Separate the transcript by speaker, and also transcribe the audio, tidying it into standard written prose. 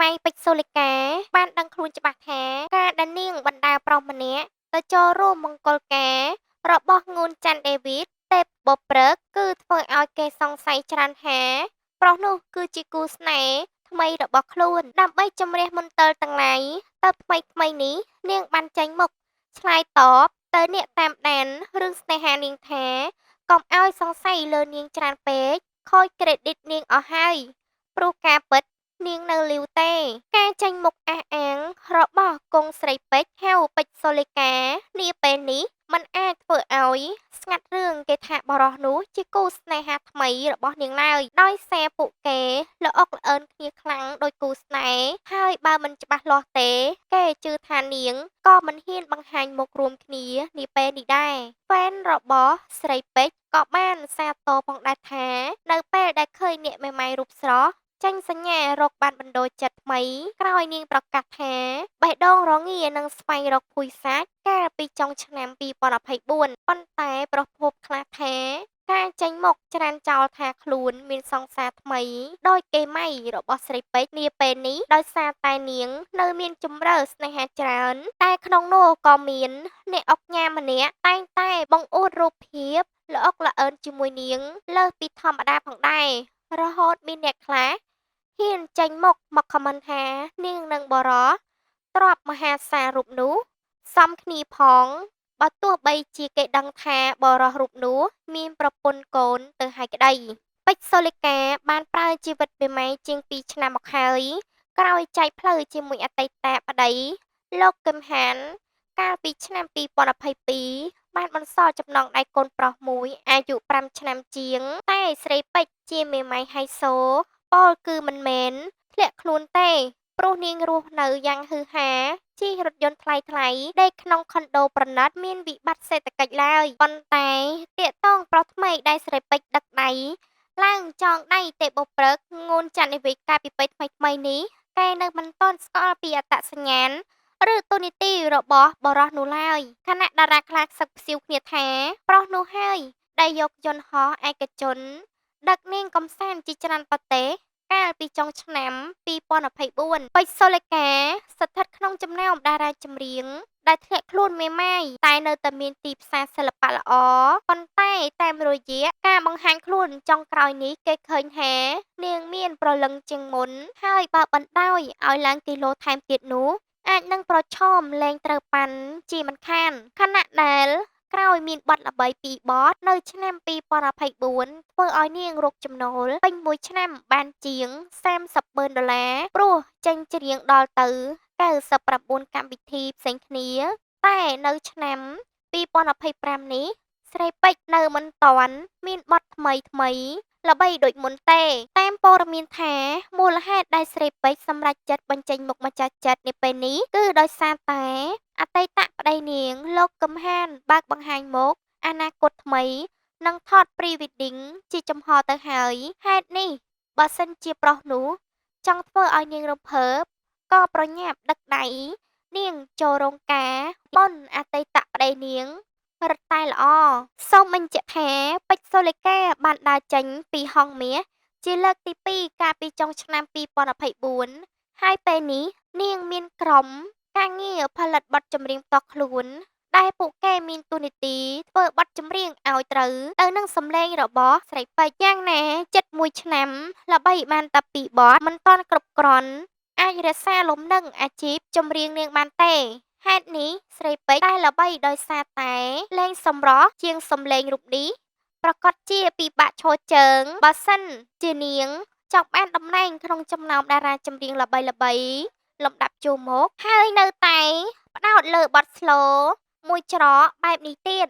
Speaker 1: ម៉ៃពេជ្រសូលីកាបានដឹងខ្លួនច្បាស់ថាការដែលនាងបណ្តាប្រុសម្នាក់ទៅចូលរួមមង្គលការរបស់ងួនច័ន្ទដេវីតទេពបុព្រឹកគឺធ្វើឲ្យគេសង្ស័យច្រើនថាប្រុសនោះគឺជាគូស្នេហ៍ថ្មីរបស់ខ្លួនដើម្បីជំរះមន្ទិលទាំងឡាយទៅថ្មីនេះនាងបានចេញមុខឆ្លើយតបទៅអ្នកតាមដានរឿងស្នេហានាងថាកុំឲ្យសង្ស័យលើនាងច្រើនពេកខូចក្រេឌីតនាងអស់ហើយព្រោះការពិតនាងនៅលីវទេការចេញមុខអះអាងរបស់គង់ស្រីពេជ្រហៅពេជ្រសូលីកានាពេលនេះมันអាចធ្វើឲ្យស្ងាត់រឿងគេថាបរោះនោះជាគូស្នេហាថ្មីរបស់នាងឡើយដោយសារពួកគេល្អក់ល្អឿនគ្នាខ្លាំងដោយគូស្នេហ៍ហើយបើមិនច្បាស់លាស់ទេគេជឿថានាងក៏មិនហ៊ានបង្ហាញមុខរួមគ្នានាពេលនេះដែរហ្វេនរបស់ស្រីពេជ្រក៏បានសាទរផងដែរថានៅពេលដែលឃើញអ្នកមេម៉ាយរូបស្រស់ចេញសញ្ញារកបានបណ្ដូលចិត្តថ្មីក្រោយនាងប្រកាសថាបេះដូងរងានឹងស្វែងរកភួយសាច់កាលពីចុងឆ្នាំ2024ប៉ុន្តែប្រភពខ្លះថាការចេញមកច្រានចោលថាខ្លួនមានសង្សារថ្មីដោយគេម៉ៃរបស់ស្រីពេជ្រនាពេលនេះដោយសារតែនាងនៅមានជម្រើសស្នេហាច្រើនតែក្នុងនោះក៏មានអ្នកអុកញ៉ាម្នាក់តែងតែបង្អួតរូបភាពល្អក់ល្អឿនជាមួយនាងលើសពីធម្មតាផងដែររហូតមានអ្នកខ្លះហ៊ានចេញមកខមមិនថានាងនឹងបរោះទ្រព្យមហាសាលរូបនោះសមគ្នាផងបើទោះបីជាគេដឹងថាបរោះរូបនោះមានប្រពន្ធកូនទៅហើយក្តីពេជ្រសូលីកាបានប្រើជីវិតមេម៉ាយជាង2ឆ្នាំមកហើយក្រោយចែកផ្លូវជាមួយអតីតប្តីលោកកឹមហានកាលពីឆ្នាំ2022បានបន្សល់ចំណងដៃកូនប្រុសមួយអាយុ5ឆ្នាំជាងតែស្រីពេជ្រជាមេម៉ាយហៃសូពលគឺមិនមែនធ្លាក់ខ្លួនទេព្រោះនាងរស់នៅយ៉ាងហ៊ឺហាជិះរថយន្តថ្លៃៗដេកក្នុងខុនដូប្រណិតមានវិបត្តិសេដ្ឋកិច្ចឡើយប៉ុន្តែតាកតងប្រុសថ្មីដែលស្រីពេជ្រដឹកដៃឡើងចងដៃទេពបុព្រឹកងួនច័ន្ទនិវេសកាលពីពេលថ្មីនេះគេនៅមិនទាន់ស្គាល់ពីអត្តសញ្ញាណឬតួនាទីរបស់បរិសនោះឡើយខណៈតារាខ្លះសឹកផ្សៀវគ្នាថាប្រុសនោះហើយដែលយកយន្តហោះឯកជនដឹកនាងកំសាន្តជាច្រើនប្រទេសកាលពីចុងឆ្នាំ2024ពេជ្រសូលីកាស្ថិតក្នុងចំណោមតារាចម្រៀងដែលធ្លាក់ខ្លួនមេម៉ាយតែនៅតែមានទីផ្សារសិល្បៈល្អប៉ុន្តែតាមរយៈការបង្ហាញខ្លួនចុងក្រោយនេះគេឃើញថានាងមានប្រលឹងជាងមុនហើយបើបណ្ដោយឲ្យឡើងគីឡូថែមទៀតនោះអាចនឹងប្រឈមលែងត្រូវប៉ាន់ជាមិនខានខណៈដែលក្រោយមានបទល្បីពីរបទនៅឆ្នាំ2024ធ្វើឲ្យនាងរកចំណូលពេញមួយឆ្នាំបានជាង$300,000ព្រោះចេញច្រៀងដល់ទៅ99កម្មវិធីផ្សេងគ្នាតែនៅឆ្នាំ2025នេះស្រីពេជ្រនៅមិនទាន់មានបទថ្មីល្បីដូចមុនទេតាមព័ត៌មានថាមូលហេតុដែលស្រីពេជ្រសម្រេចចិត្តបញ្ចេញមុខម្ចាស់ចិត្តនាពេលនេះគឺដោយសារតែអតីតប្តីនាងលោកកឹមហានបើកបង្ហាញមុខអនាគតថ្មីនិងថត pre-wedding ជាចំហទៅហើយហេតុនេះបើសិនជាប្រុសនោះចង់ធ្វើឲ្យនាងរំភើបក៏ប្រញាប់ដឹកដៃនាងចូលរោងការបុណ្យអតីតប្តីនាងរឹតតែល្អសូមបញ្ជាក់ថាពេជ្រសូលីកាបានដើរចេញពីហង្សមាសជាលើកទី2កាលពីចុងឆ្នាំ2024ហើយពេលនេះនាងមានក្រុមការងារផលិតបទចម្រៀងផ្ទាល់ខ្លួនដែលពួកគេមានតួនាទីធ្វើបទចម្រៀងឲ្យត្រូវទៅនឹងសម្លេងរបស់ស្រីពេជ្រយ៉ាងណាជិត1ឆ្នាំល្បីបានតែ2បទមិនទាន់គ្រប់គ្រាន់អាចរក្សាលំនឹងអាជីពចម្រៀងនាងបានទេហេតុនេះស្រីពេជ្រតែល្បីដោយសារតែលេងសម្រស់ជាងសម្លេងរូបនេះប្រកាសជាពិបាកឈរជើងបើសិនជានាងចង់បានតំណែងក្នុងចំណោមតារាចម្រៀងល្បីៗលំដាប់ជួរមុខហើយនៅតែផ្ដោតលើបទស្លូមួយច្រកបែបនេះទៀត